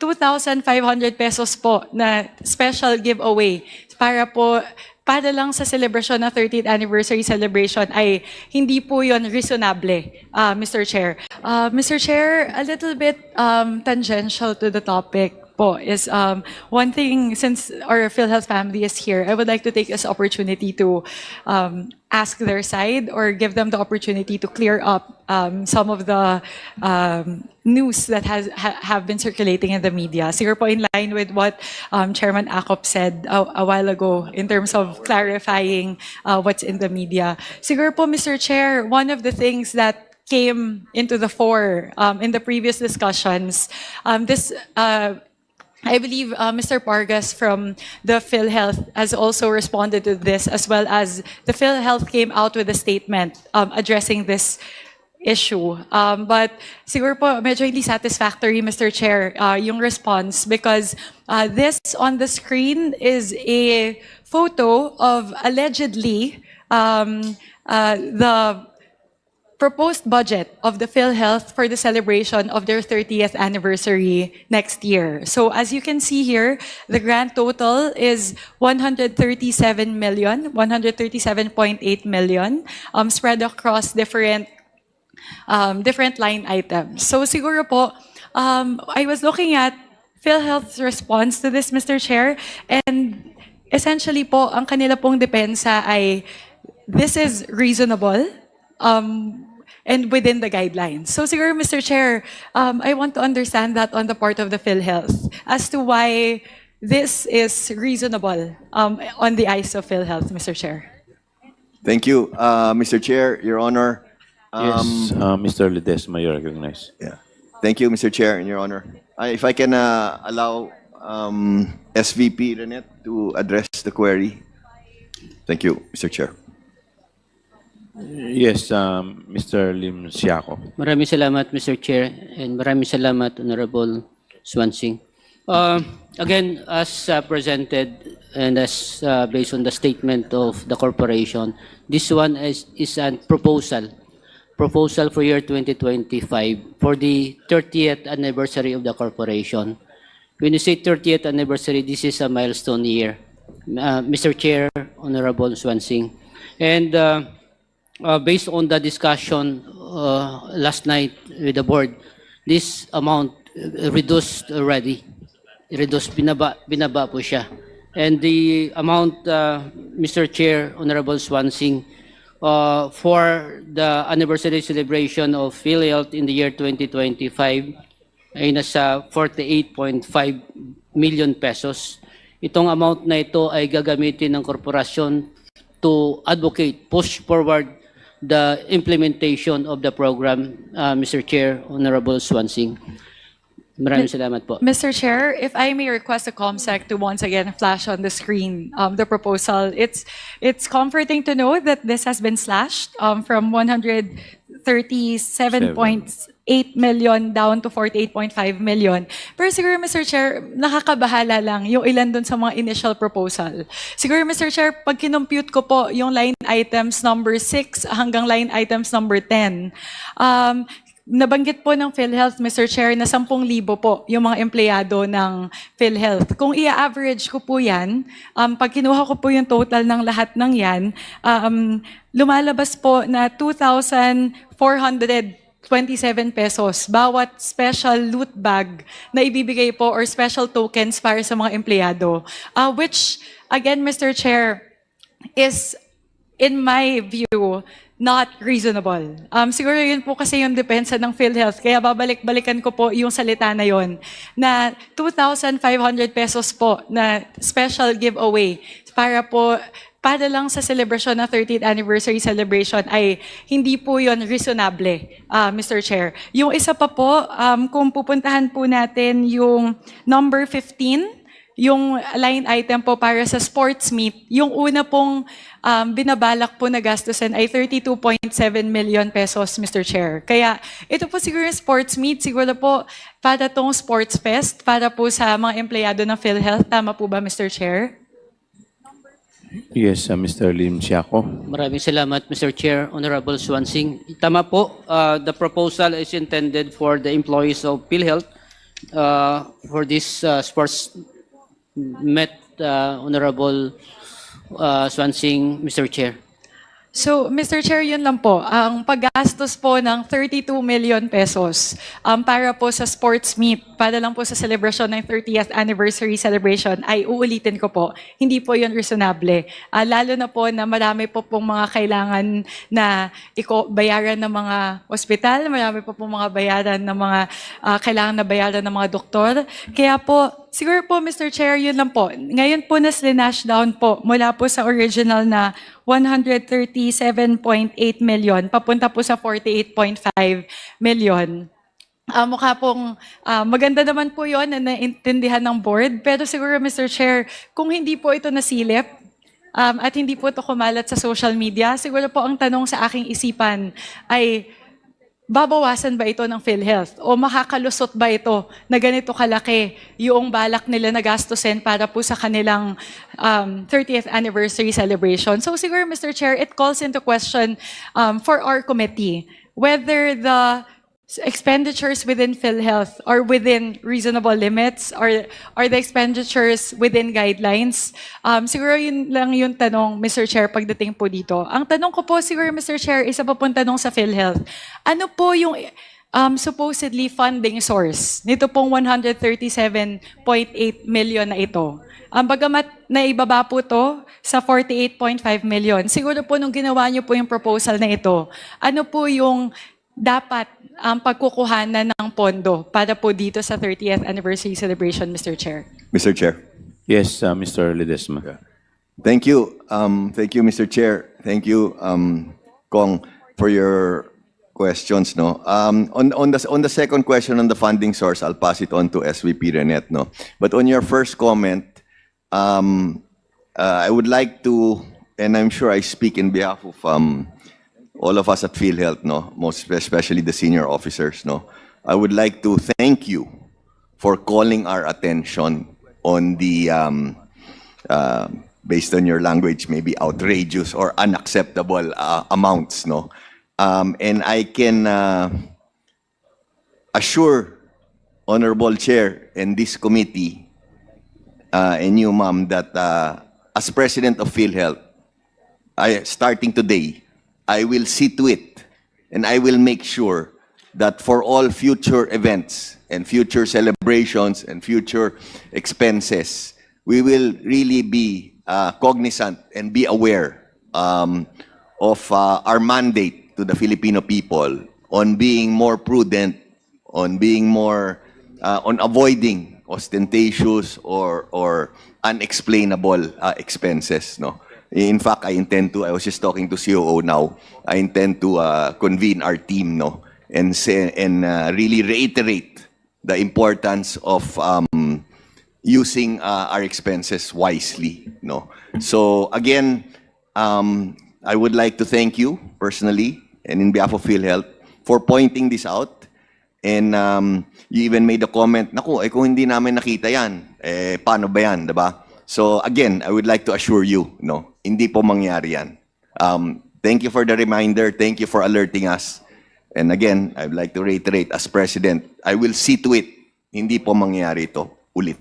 2,500 pesos po na special giveaway para lang sa celebration ng 30th anniversary celebration ay hindi po yon reasonable, Mr. Chair. Mr. Chair, a little bit tangential to the topic po is one thing, since our PhilHealth family is here, I would like to take this opportunity to ask their side or give them the opportunity to clear up some of the news that have been circulating in the media. Siguro po in line with what Chairman Acop said a while ago in terms of clarifying what's in the media. Siguro po, Mr. Chair, one of the things that came into the fore in the previous discussions, I believe Mr. Pargas from the PhilHealth has also responded to this, as well as the PhilHealth came out with a statement addressing this issue. But siguro po medyo hindi satisfactory, Mr. Chair, yung response, because this on the screen is a photo of allegedly the proposed budget of the PhilHealth for the celebration of their 30th anniversary next year. So as you can see here, the grand total is 137.8 million, spread across different line items. So siguro po, I was looking at PhilHealth's response to this, Mr. Chair, and essentially po, ang kanila pong depensa ay this is reasonable, and within the guidelines. So siguro, Mr. Chair, I want to understand that on the part of the PhilHealth as to why this is reasonable on the eyes of PhilHealth, Mr. Chair. Thank you, Mr. Chair, Your Honor. Yes, Mr. Ledesma, you recognize. Yeah. Thank you, Mr. Chair and Your Honor. If I can allow SVP Renet to address the query. Thank you, Mr. Chair. Yes, Mr. Lim Siako. Maraming salamat, Mr. Chair, and maraming salamat, Honorable Swansing. Again, as presented and as based on the statement of the corporation, this one is a proposal for year 2025 for the 30th anniversary of the corporation. When you say 30th anniversary, this is a milestone year, Mr. Chair, Honorable Swansing. And based on the discussion last night with the board, this amount reduced already. Binaba po siya. And the amount, Mr. Chair, Honorable Swansing, for the anniversary celebration of PhilHealth in the year 2025 ay nasa 48.5 million pesos. Itong amount na ito ay gagamitin ng korporasyon to advocate, push forward the implementation of the program, Mr. Chair, Honorable Swansing. Maraming salamat po. Mr. Chair, if I may request the COMSEC to once again flash on the screen the proposal. It's comforting to know that this has been slashed from 137.8 million down to 48.5 million. Pero siguro, Mr. Chair, nakakabahala lang yung ilan dun sa mga initial proposal. Siguro, Mr. Chair, pag kinompute ko po yung line items number 6 hanggang line items number 10, nabanggit po ng PhilHealth, Mr. Chair, na 10,000 po yung mga empleyado ng PhilHealth. Kung i-average ko po yan, pag kinuha ko po yung total ng lahat ng yan, lumalabas po na 2,427 pesos bawat special loot bag na ibibigay po or special tokens para sa mga empleyado. Which, again, Mr. Chair, is, in my view, not reasonable. Siguro yun po kasi yung depensa ng PhilHealth. Kaya babalik-balikan ko po yung salita na yon na 2,500 pesos po na special giveaway para lang sa celebration ng 30th anniversary celebration ay hindi po yon reasonable, Mr. Chair. Yung isa pa po, kung pupuntahan po natin yung number 15, yung line item po para sa sports meet, yung una pong binabalak po na gastusin ay 32.7 million pesos, Mr. Chair. Kaya ito po siguro yung sports meet, siguro po para tong sports fest, para po sa mga empleyado ng PhilHealth. Tama po ba, Mr. Chair? Yes, Mr. Lim Siako. Maraming salamat, Mr. Chair, Honorable Swansing. Tama po, the proposal is intended for the employees of PhilHealth for this sports met Honorable Swansing, Mr. Chair. So, Mr. Chair, yun lang po. Ang paggastos po ng 32 million pesos para po sa sports meet, para lang po sa celebration ng 30th anniversary celebration, ay uulitin ko po, hindi po yun reasonable. Lalo na po na marami po pong mga kailangan na bayaran ng mga ospital, marami po pong mga bayaran ng mga kailangan na bayaran ng mga doktor. Kaya po, siguro po, Mr. Chair, yun lang po. Ngayon po na slinash down po mula po sa original na 137.8 million, papunta po sa 48.5 million. Mukha pong maganda naman po yon na naintindihan ng board. Pero siguro, Mr. Chair, kung hindi po ito nasilip, at hindi po ito kumalat sa social media, siguro po ang tanong sa aking isipan ay, babawasan ba ito ng PhilHealth? O makakalusot ba ito na ganito kalaki yung balak nila na gastusin para po sa kanilang 30th anniversary celebration? So siguro, Mr. Chair, it calls into question for our committee whether the expenditures within PhilHealth are within reasonable limits or are the expenditures within guidelines? Siguro yun lang yung tanong, Mr. Chair, pagdating po dito. Ang tanong ko po siguro, Mr. Chair, isa pa pong tanong sa PhilHealth. Ano po yung supposedly funding source nito pong 137.8 million na ito? Bagamat naibaba po to sa 48.5 million, siguro po nung ginawa niyo po yung proposal na ito, ano po yung dapat ang pagkukuhanan ng pondo para po dito sa 30th anniversary celebration, Mr. Chair? Mr. Chair. Yes, Mr. Ledesma. Thank you. Thank you, Mr. Chair. Thank you, Kong, for your questions. No, on the second question on the funding source, I'll pass it on to SVP Renet. No, but on your first comment, I would like to, and I'm sure I speak in behalf of all of us at PhilHealth, no, most especially the senior officers, no, I would like to thank you for calling our attention on the, based on your language, maybe outrageous or unacceptable amounts, no. And I can assure Honorable Chair and this committee and you, ma'am, that as President of PhilHealth, starting today, I will see to it and I will make sure that for all future events and future celebrations and future expenses, we will really be cognizant and be aware of our mandate to the Filipino people on being more prudent, on being more, on avoiding ostentatious or unexplainable expenses, no? In fact, I was just talking to COO now, I intend to convene our team, no, and really reiterate the importance of using our expenses wisely, no. So again, I would like to thank you personally and in behalf of PhilHealth for pointing this out. And you even made a comment, naku, kung hindi namin nakita yan, paano ba yan, diba? So again, I would like to assure you, no, hindi po mangyari yan. Thank you for the reminder. Thank you for alerting us. And again, I would like to reiterate, as President, I will see to it, hindi po mangyari ito ulit.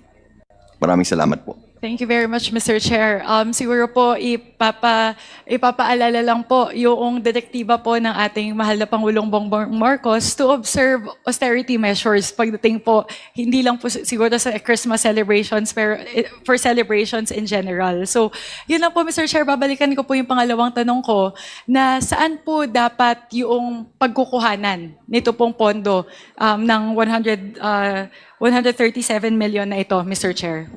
Maraming salamat po. Thank you very much, Mr. Chair. Siguro po, ipapaalala lang po yung direktiba po ng ating mahal na Pangulong Bongbong Marcos to observe austerity measures pagdating po, hindi lang po siguro sa Christmas celebrations, pero for celebrations in general. So, yun lang po, Mr. Chair, babalikan ko po yung pangalawang tanong ko na saan po dapat yung pagkukuhanan nito pong pondo ng 137 million na ito, Mr. Chair?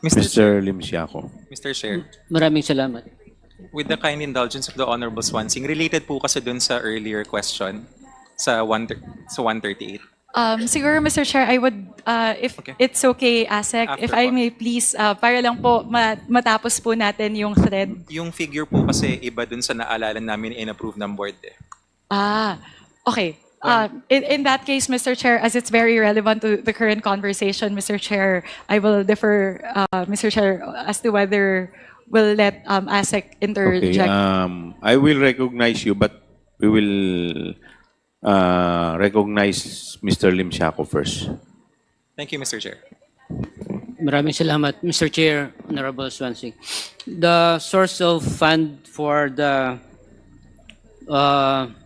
Mr. Lim Siaco. Mr. Chair, Maraming salamat. with the kind indulgence of the Honorable Swansing, related po kasi dun sa earlier question sa 138. Siguro, Mr. Chair, I would, if Okay. it's okay, ASEC, if After I po. may please, para lang po matapos po natin yung thread. Yung figure po kasi iba dun sa naalala namin in-approve ng board eh. Okay. In that case, Mr. Chair, as it's very relevant to the current conversation, Mr. Chair, I will defer, Mr. Chair, as to whether we'll let ASEC Okay. interject. I will recognize you, but we will recognize Mr. Lim Siaco first. Thank you, Mr. Chair. Maraming salamat, Mr. Chair, Honorable Swansing. The source of fund for the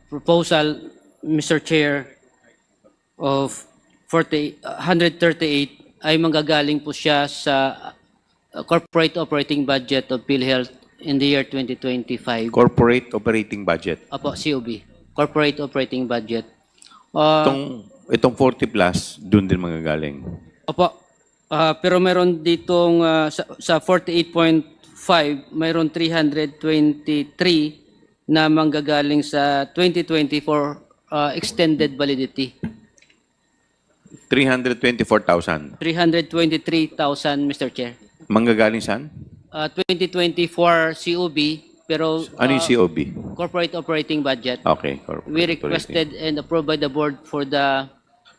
proposal, Mr. Chair, of 138 ay manggagaling po siya sa corporate operating budget of PhilHealth in the year 2025. Corporate operating budget. Apo, COB. Corporate operating budget. Itong 40 plus, dun din manggagaling. Opo. Pero meron ditong sa 48.5, mayroon 323 na manggagaling sa 2024 extended validity. 324,000. 323,000, Mr. Chair. Manggagaling saan? 2024 COB, pero Ano yung COB? corporate operating budget. Okay. corporate We operating. requested and approved by the board for the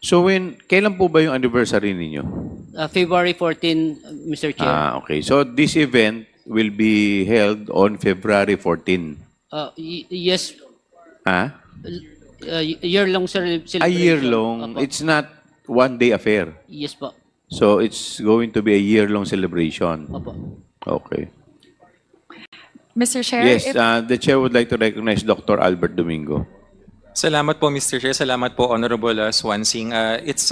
So kailan po ba yung anniversary ninyo? February 14, Mr. Chair. Okay. So this event will be held on February 14. Yes, Ah? year-long celebration. A year long. Opo. It's not one day affair. Yes po. So it's going to be a year-long celebration. Opo. Okay. Mr. Chair, Yes, if- the chair would like to recognize Dr. Albert Domingo. Salamat po, Mr. Chair. Salamat po, Honorable Swansing. It's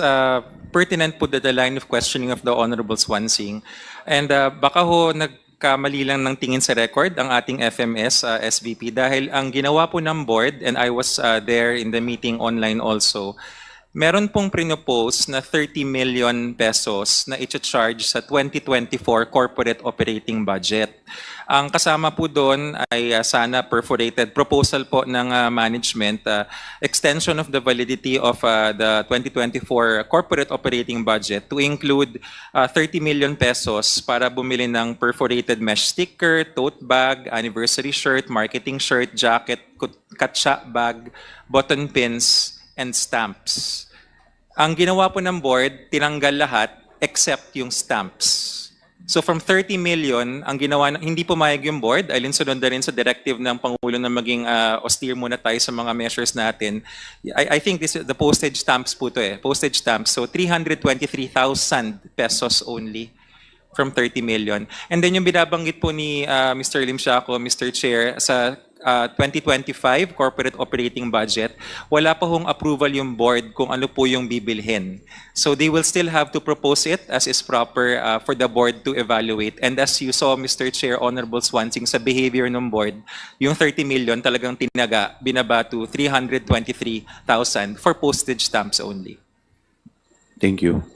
pertinent po the line of questioning of the Honorable Swansing. And baka ho nagkamali lang ng tingin sa record ang ating FMS SVP dahil ang ginawa po ng board, and I was there in the meeting online also, meron pong prinopose na 30 million pesos na i-charge sa 2024 corporate operating budget. Ang kasama po doon ay sana perforated proposal po ng management, extension of the validity of the 2024 corporate operating budget to include 30 million pesos para bumili ng perforated mesh sticker, tote bag, anniversary shirt, marketing shirt, jacket, katsa bag, button pins, and stamps. Ang ginawa po ng board, tinanggal lahat except yung stamps. So from 30 million, ang ginawa, hindi pumayag yung board, alinsunod na rin sa directive ng Pangulo na maging austere muna tayo sa mga measures natin. I think this is the postage stamps po to postage stamps. So 323,000 pesos only from 30 million. And then yung binabanggit po ni Mr. Lim Siaco, Mr. Chair, sa 2025 corporate operating budget, wala pa hong approval yung board kung ano po yung bibilhin. So they will still have to propose it as is proper for the board to evaluate. And as you saw, Mr. Chair, Honorable Swansing, sa behavior ng board, yung 30 million talagang binaba to 323,000 for postage stamps only. Thank you.